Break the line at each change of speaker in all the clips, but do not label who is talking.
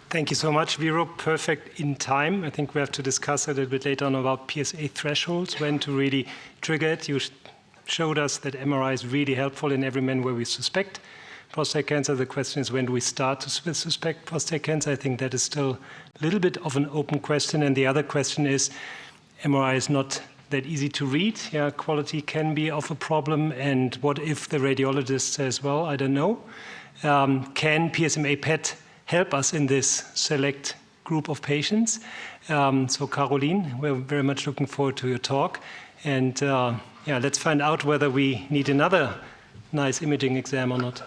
Thank you so much, Vero. Perfect in time. I think we have to discuss a little bit later on about PSA thresholds, when to really trigger it. You showed us that MRI is really helpful in every man where we suspect prostate cancer. The question is, when do we start to suspect prostate cancer? I think that is still a little bit of an open question. And the other question is, MRI is not that easy to read. Yeah, quality can be of a problem. And what if the radiologist says, well, I don't know. Can PSMA PET help us in this select group of patients? So Karolien, we're very much looking forward to your talk. And yeah, let's find out whether we need another nice imaging exam or not.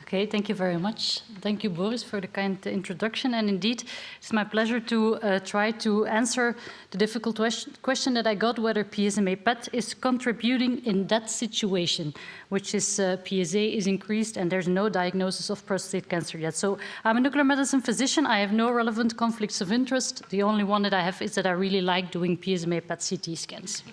Okay, thank you very much. Thank you, Boris, for the kind introduction. And indeed, it's my pleasure to try to answer the difficult question that I got, whether PSMA PET is contributing in that situation, which is PSA is increased and there's no diagnosis of prostate cancer yet. So I'm a nuclear medicine physician. I have no relevant conflicts of interest. The only one that I have is that I really like doing PSMA PET CT scans.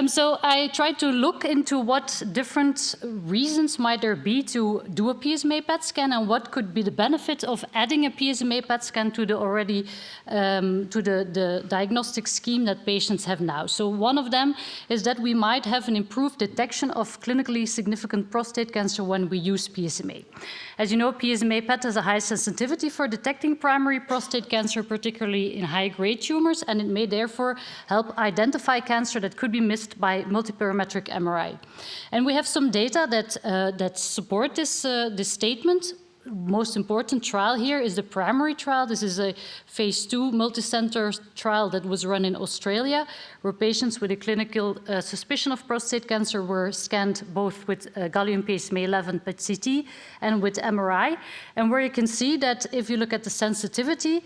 So I tried to look into what different reasons might there be to do a PSMA PET scan and what could be the benefit of adding a PSMA PET scan to the already to the diagnostic scheme that patients have now. So one of them is that we might have an improved detection of clinically significant prostate cancer when we use PSMA. As you know, PSMA PET has a high sensitivity for detecting primary prostate cancer, particularly in high-grade tumors, and it may therefore help identify cancer that could be missed by multiparametric MRI. And we have some data that support this statement. Most important trial here is the primary trial. This is a phase 2 multi-center trial that was run in Australia, where patients with a clinical suspicion of prostate cancer were scanned both with gallium PSMA 11 PET-CT and with MRI, and where you can see that if you look at the sensitivity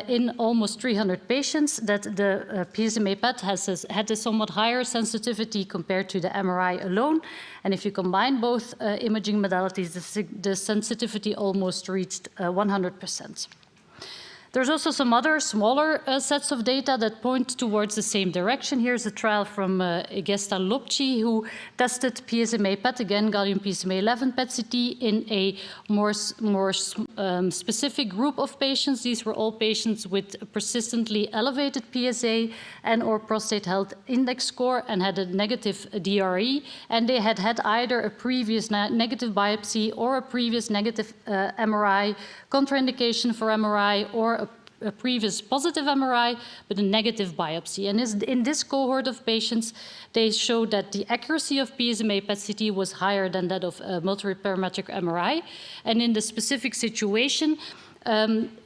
in almost 300 patients, that the PSMA PET had a somewhat higher sensitivity compared to the MRI alone. And if you combine both imaging modalities, the sensitivity almost reached 100%. There's also some other smaller sets of data that point towards the same direction. Here's a trial from Egesta Lopci, who tested PSMA PET, again gallium PSMA 11 PET-CT, in a more specific group of patients. These were all patients with persistently elevated PSA and or prostate health index score and had a negative DRE, and they had had either a previous negative biopsy or a previous negative MRI, contraindication for MRI, or a previous positive MRI, but a negative biopsy. And in this cohort of patients, they showed that the accuracy of PSMA PET-CT was higher than that of multiparametric MRI. And in the specific situation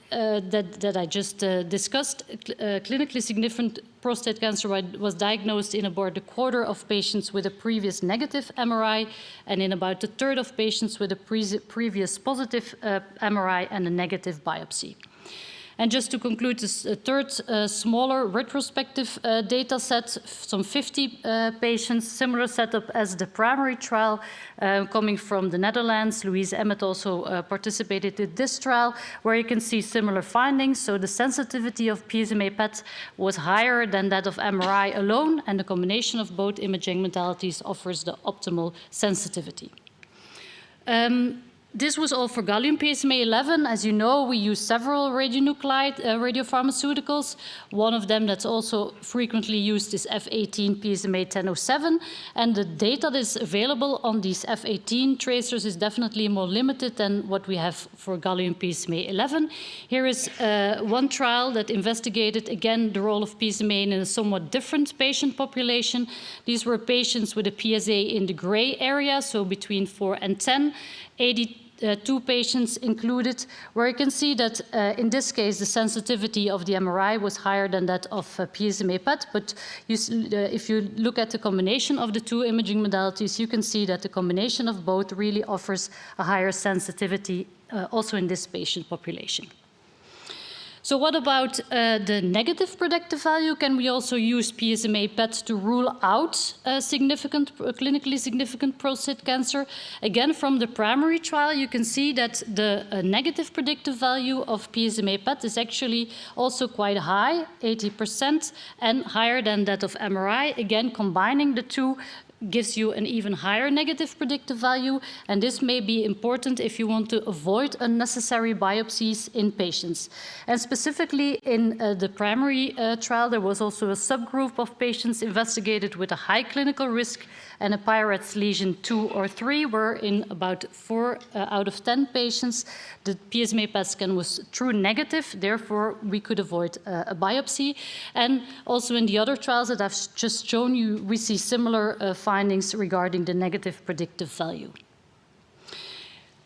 that I just discussed, clinically significant prostate cancer was diagnosed in about a quarter of patients with a previous negative MRI, and in about a third of patients with a previous positive MRI and a negative biopsy. And just to conclude, this third smaller retrospective data set, some 50 patients, similar setup as the primary trial, coming from the Netherlands. Louise Emmett also participated in this trial, where you can see similar findings. So the sensitivity of PSMA PET was higher than that of MRI alone, and the combination of both imaging modalities offers the optimal sensitivity. This was all for gallium PSMA 11. As you know, we use several radionuclide radiopharmaceuticals. One of them that's also frequently used is F18 PSMA 1007. And the data that is available on these F18 tracers is definitely more limited than what we have for gallium PSMA 11. Here is one trial that investigated, again, the role of PSMA in a somewhat different patient population. These were patients with a PSA in the gray area, so between 4 and 10. 82 patients included, where you can see that in this case the sensitivity of the MRI was higher than that of PSMA PET, but if you look at the combination of the two imaging modalities, you can see that the combination of both really offers a higher sensitivity also in this patient population. So what about the negative predictive value? Can we also use PSMA PET to rule out clinically significant prostate cancer? Again, from the primary trial, you can see that the negative predictive value of PSMA PET is actually also quite high, 80%, and higher than that of MRI. Again, combining the two, gives you an even higher negative predictive value, and this may be important if you want to avoid unnecessary biopsies in patients. And specifically in the primary trial, there was also a subgroup of patients investigated with a high clinical risk and a Peyer's lesion 2 or 3, where in about 4 out of 10 patients, the PSMA PET scan was true negative, therefore we could avoid a biopsy. And also in the other trials that I've just shown you, we see similar findings regarding the negative predictive value.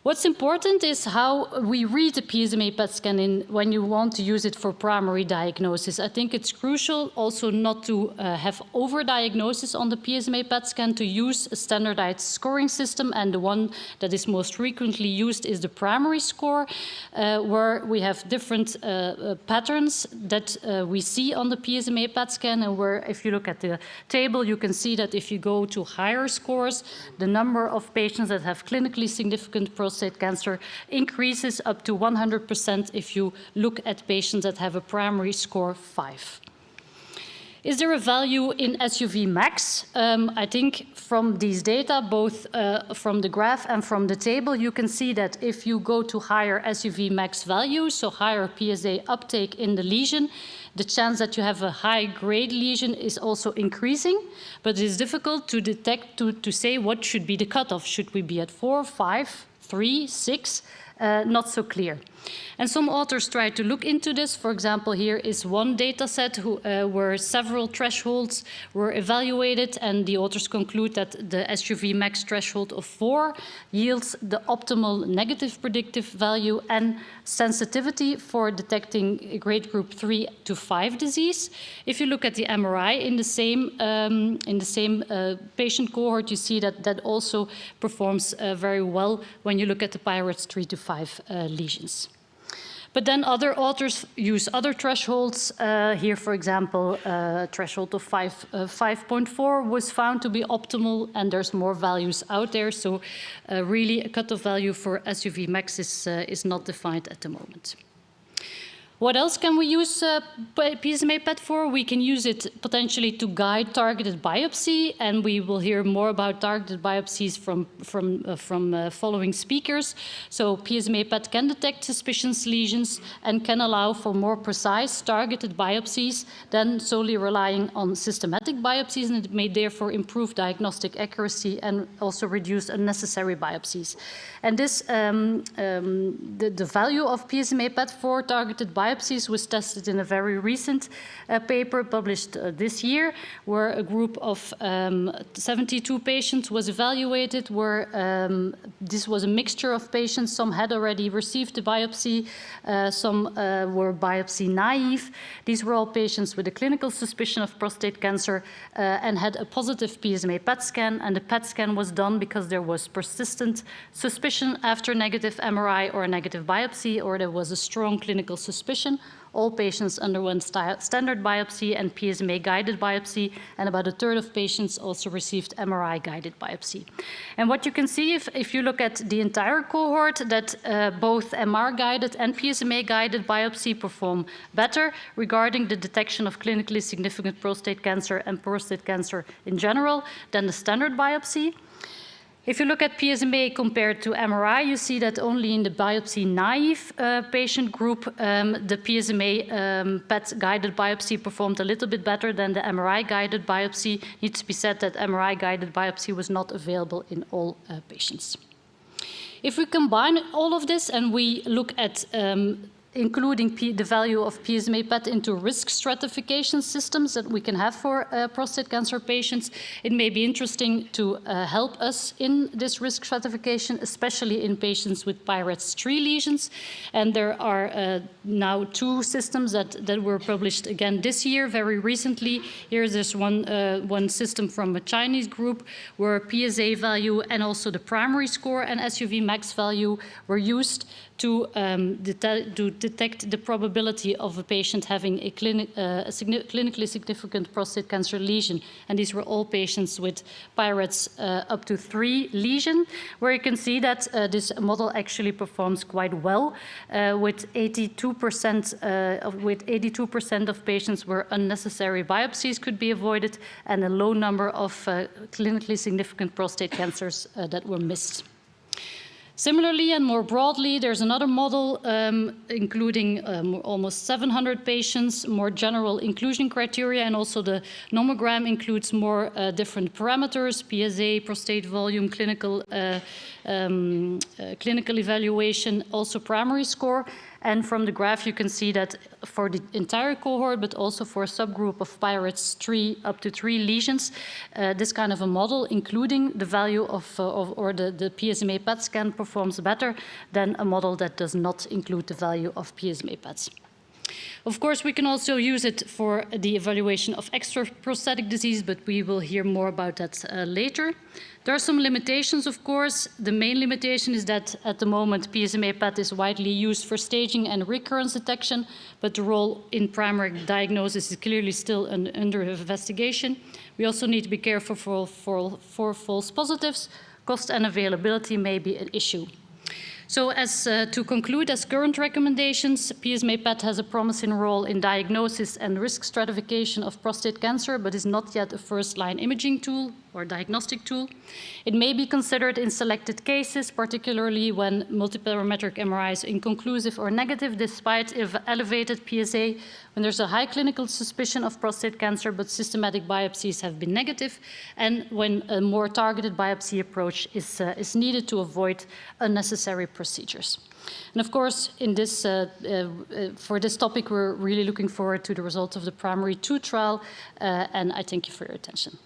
What's important is how we read the PSMA PET scan when you want to use it for primary diagnosis. I think it's crucial also not to have overdiagnosis on the PSMA PET scan, to use a standardized scoring system, and the one that is most frequently used is the primary score, where we have different patterns that we see on the PSMA PET scan, and where if you look at the table, you can see that if you go to higher scores, the number of patients that have clinically significant prostate cancer increases up to 100% if you look at patients that have a primary score 5. Is there a value in SUV max? I think from these data, both from the graph and from the table, you can see that if you go to higher SUV max values, so higher PSA uptake in the lesion, the chance that you have a high-grade lesion is also increasing, but it is difficult to detect, to say what should be the cutoff. Should we be at 4, 5, 3, 6? Not so clear. And some authors try to look into this. For example, here is one data set where several thresholds were evaluated, and the authors conclude that the SUV max threshold of 4 yields the optimal negative predictive value and sensitivity for detecting grade group 3 to 5 disease. If you look at the MRI in the same patient cohort, you see that that also performs very well when you look at the Peyer's 3 to 5 lesions. But then other authors use other thresholds. Here, for example, a threshold of 5.4 was found to be optimal, and there's more values out there. So really a cutoff value for SUV max is not defined at the moment. What else can we use PSMA PET for? We can use it potentially to guide targeted biopsy, and we will hear more about targeted biopsies from following speakers. So PSMA PET can detect suspicious lesions and can allow for more precise targeted biopsies than solely relying on systematic biopsies, and it may therefore improve diagnostic accuracy and also reduce unnecessary biopsies. And this, the value of PSMA PET for targeted biopsies was tested in a very recent paper published this year, where a group of 72 patients was evaluated, where this was a mixture of patients. Some had already received the biopsy, some were biopsy naive. These were all patients with a clinical suspicion of prostate cancer and had a positive PSMA PET scan, and the PET scan was done because there was persistent suspicion after negative MRI or a negative biopsy, or there was a strong clinical suspicion. All patients underwent standard biopsy and PSMA-guided biopsy, and about a third of patients also received MRI-guided biopsy. And what you can see, if you look at the entire cohort, that both MR-guided and PSMA-guided biopsy perform better regarding the detection of clinically significant prostate cancer and prostate cancer in general than the standard biopsy. If you look at PSMA compared to MRI, you see that only in the biopsy-naive patient group, the PSMA PET-guided biopsy performed a little bit better than the MRI-guided biopsy. It needs to be said that MRI-guided biopsy was not available in all patients. If we combine all of this and we look at including the value of PSMA PET into risk stratification systems that we can have for prostate cancer patients, it may be interesting to help us in this risk stratification, especially in patients with Peyer's 3 lesions. And there are now 2 systems that were published again this year, very recently. Here's this one system from a Chinese group where PSA value and also the primary score and SUV max value were used to detect the probability of a patient having a clinically significant prostate cancer lesion. And these were all patients with PIRATS up to 3 lesions, where you can see that this model actually performs quite well, with 82% of patients where unnecessary biopsies could be avoided, and a low number of clinically significant prostate cancers that were missed. Similarly, and more broadly, there's another model including almost 700 patients, more general inclusion criteria, and also the nomogram includes more different parameters: PSA, prostate volume, clinical evaluation, also primary score. And from the graph, you can see that for the entire cohort, but also for a subgroup of PIRATS 3 up to 3 lesions, this kind of a model, including the value or the PSMA PET scan, performs better than a model that does not include the value of PSMA PETs. Of course, we can also use it for the evaluation of extra prostatic disease, but we will hear more about that later. There are some limitations, of course. The main limitation is that at the moment PSMA PET is widely used for staging and recurrence detection, but the role in primary diagnosis is clearly still under investigation. We also need to be careful for false positives. Cost and availability may be an issue. So to conclude, as current recommendations, PSMA PET has a promising role in diagnosis and risk stratification of prostate cancer, but is not yet a first-line imaging tool or diagnostic tool. It may be considered in selected cases, particularly when multiparametric MRI is inconclusive or negative despite elevated PSA, when there's a high clinical suspicion of prostate cancer but systematic biopsies have been negative, and when a more targeted biopsy approach is needed to avoid unnecessary procedures. And of course, in this, for this topic, we're really looking forward to the results of the primary 2 trial, and I thank you for your attention.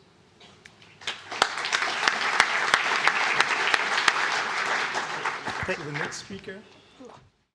Thank you. The next speaker.